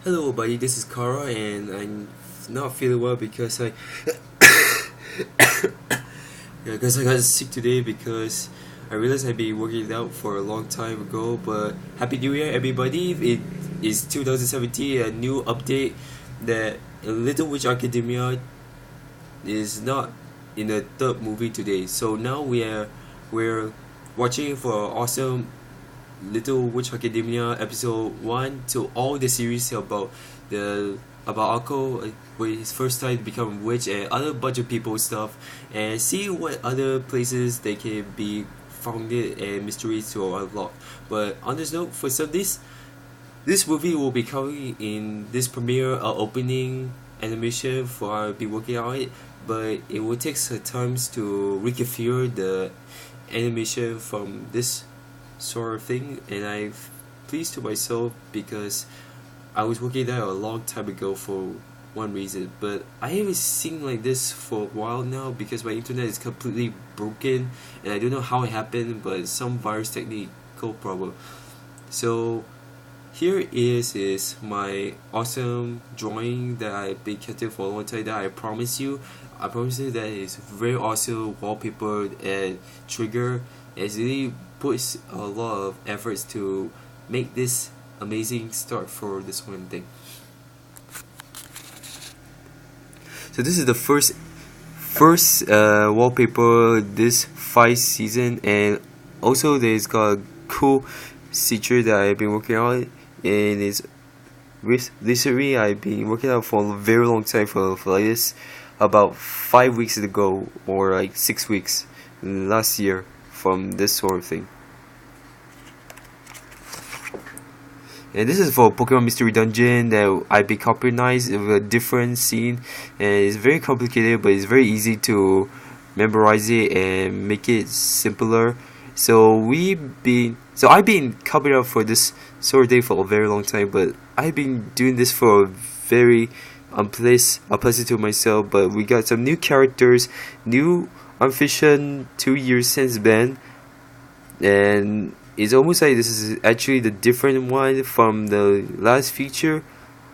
Hello, buddy. This is Kara, and I'm not feeling well because I, yeah, because I got sick today because I realized I've been working it out for a long time ago. But Happy New Year, everybody! It is 2017, a new update that Little Witch Academia is not in the third movie today. So now we're watching for awesome Little Witch Academia episode 1 to all the series the about Akko with his first time to become a witch and other bunch of people stuff, and see what other places they can be founded and mysteries to unlock. But on this note, for some this movie will be coming in this premiere opening animation for I'll be working on it, but it will take some time to reconfigure the animation from this sort of thing, and I'm pleased to myself because I was working there a long time ago for one reason, but I haven't seen like this for a while now because my internet is completely broken and I don't know how it happened, but some virus technical problem. So here is my awesome drawing that I've been keeping for a long time that I promise you that it's very awesome wallpaper and trigger. It really puts a lot of efforts to make this amazing start for this one thing. So this is the first wallpaper this 5 season, and also there's got a cool feature that I've been working on, and it's recently I've been working on for a very long time for like this about 5 weeks ago or like 6 weeks last year from this sort of thing. And this is for Pokemon Mystery Dungeon that I've been copyrighted with a different scene, and it's very complicated but it's very easy to memorize it and make it simpler. So I've been copyrighted for this sort of thing for a very long time, but I've been doing this for a very unpleasant to myself. But we got some new characters, new unfiction 2 years since then, and it's almost like this is actually the different one from the last feature,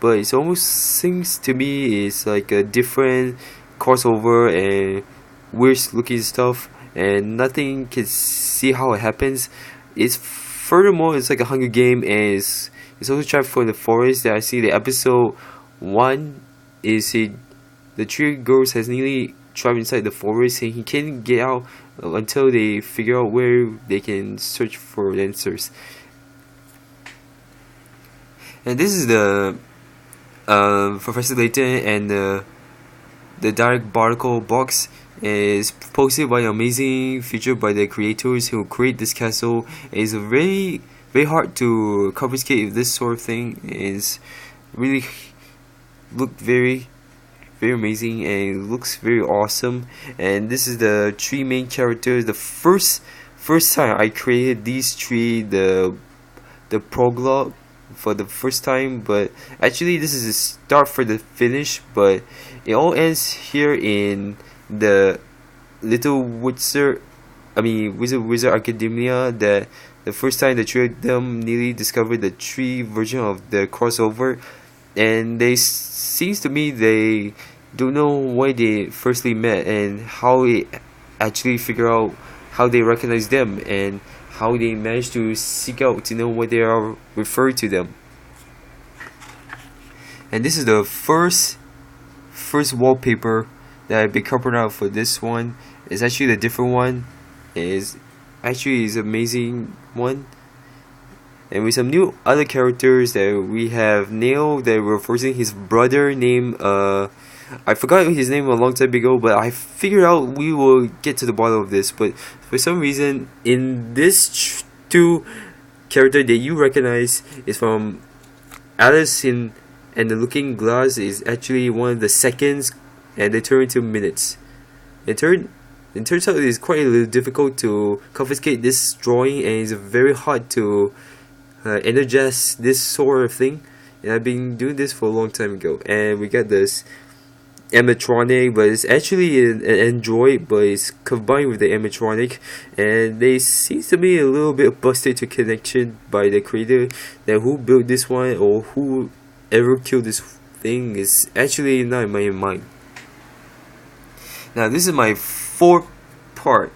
but it almost seems to me it's like a different crossover and weird looking stuff, and nothing can see how it happens. It's furthermore it's like a Hunger Game, and it's also trapped for the forest. That I see the episode 1 is the three girls has nearly trapped inside the forest and he can't get out until they figure out where they can search for answers. And this is the Professor Layton and the direct barnacle box is posted by an amazing feature by the creators who create this castle. It's very hard to confiscate this sort of thing. It's really looked very amazing and it looks very awesome. And this is the 3 main characters. The first time I created these 3, the prologue for the first time, but actually this is a start for the finish, but it all ends here in the Little Wizard Academia, that the first time the 3 of them nearly discovered the 3 version of the crossover, and they seems to me they don't know why they firstly met and how it actually figure out how they recognize them and how they manage to seek out to know what they are referred to them. And this is the first wallpaper that I've been covering out for this one. It's actually the different one. Is amazing one. And with some new other characters that we have Nail that we're forcing his brother named I forgot his name a long time ago, but I figured out we will get to the bottom of this. But for some reason in this 2 character that you recognize is from Alice and the Looking Glass is actually one of the seconds, and they turn into minutes. It turns out it is quite a little difficult to confiscate this drawing, and it's very hard to energize this sort of thing, and I've been doing this for a long time ago. And we got this animatronic, but it's actually an android, but it's combined with the animatronic, and they seems to be a little bit busted to connection by the creator that who built this one or who ever kill this thing is actually not in my mind. Now this is my fifth part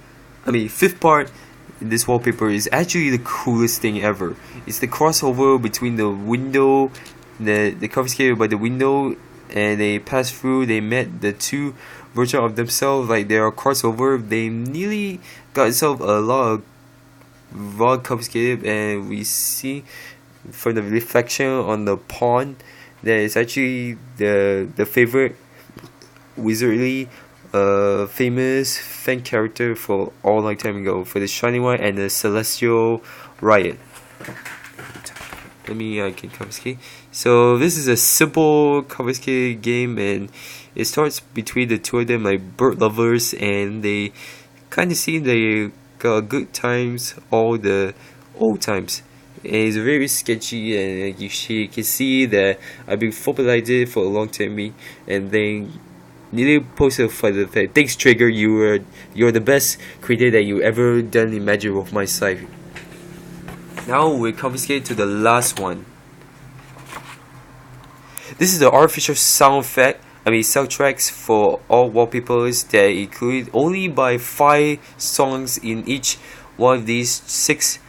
in this wallpaper. Is actually the coolest thing ever. It's the crossover between the window, the confiscated by the window, and they pass through. They met the two versions of themselves, like they are crossover. They nearly got themselves a lot of raw confiscated, and we see from the reflection on the pond that is actually the favorite wizardly famous fan character for all long time ago, for the Shining One and the Celestial Riot. I can confiscate. So this is a simple confiscate game, and it starts between the two of them, like bird lovers, and they kind of seem they got good times all the old times. And it's very sketchy, and you can see that I've been following it for a long time, and then nearly posted for the fact, thanks Trigger, you're the best creator that you ever done in Magic of my site. Now we confiscate to the last one. This is the artificial soundtracks for all wallpapers that include only by 5 songs in each one of these 6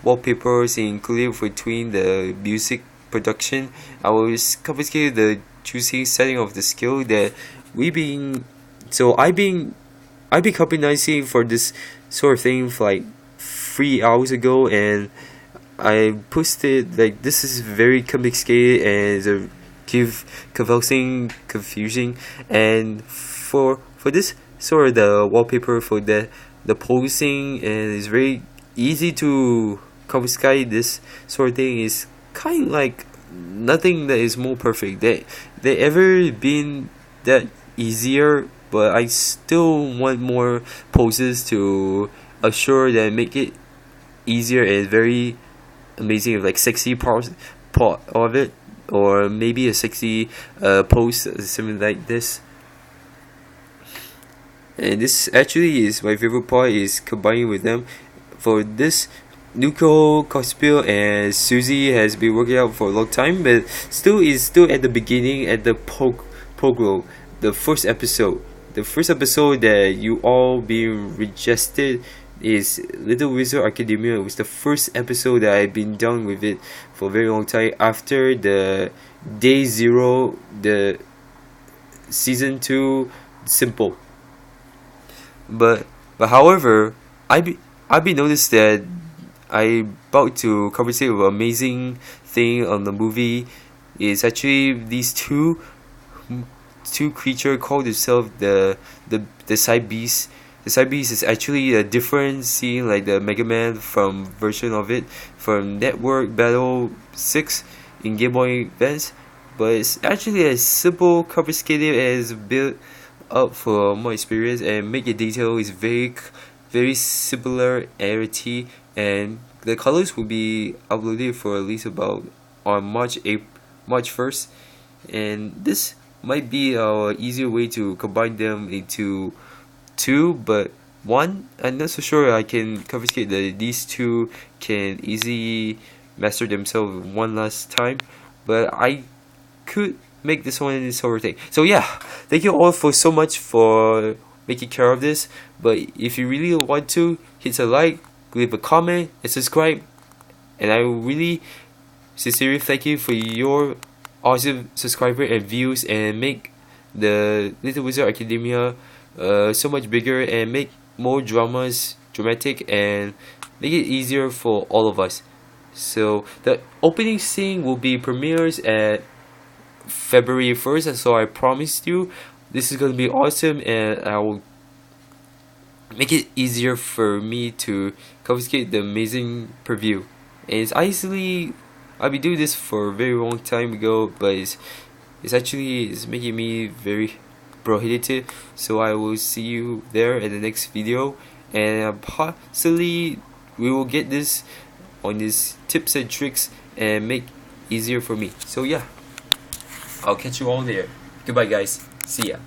wallpapers, including between the music production. I was confiscated the choosing setting of the skill that I've been copying for this sort of thing for like 3 hours ago, and I posted like this is very confiscated and confusing, and for this sort of the wallpaper for the posing, and it's very easy to confiscate. This sort of thing is kind of like nothing that is more perfect that ever been that easier, but I still want more poses to assure that make it easier and very amazing, like sexy part of it, or maybe a sexy pose, something like this. And this actually is my favorite part, is combining with them. For this, Nuko, Cospiel, and Susie has been working out for a long time, but is still at the beginning, at the prologue, the first episode that you all being registered is Little Wizard Academia. It was the first episode that I've been done with it for a very long time after the day 0, the season 2 simple. But however, I noticed that I about to conversate with an amazing thing on the movie is actually these two creatures called themselves the side beast. The side beast is actually a different scene, like the Mega Man from version of it from Network Battle 6 in Game Boy Advance, but it's actually a simple confiscated as built up for more experience, and make it detail is very similarity, and the colors will be uploaded for at least about on March 1st, and this might be a easier way to combine them into 2, but 1 I'm not so sure I can confiscate that these 2 can easily master themselves one last time, but I could make this one sort of thing. So yeah, thank you all for so much for making care of this, but if you really want to, hit a like, leave a comment, and subscribe, and I really sincerely thank you for your awesome subscriber and views, and make the Little Wizard Academia so much bigger, and make more dramatic, and make it easier for all of us. So the opening scene will be premieres at February 1st, so I promised you this is going to be awesome, and I will make it easier for me to confiscate the amazing preview. And it's easily, I've been doing this for a very long time ago, but it's making me very prohibitive. So I will see you there in the next video, and possibly we will get this on these tips and tricks and make easier for me. So yeah, I'll catch you all there. Goodbye guys, see ya.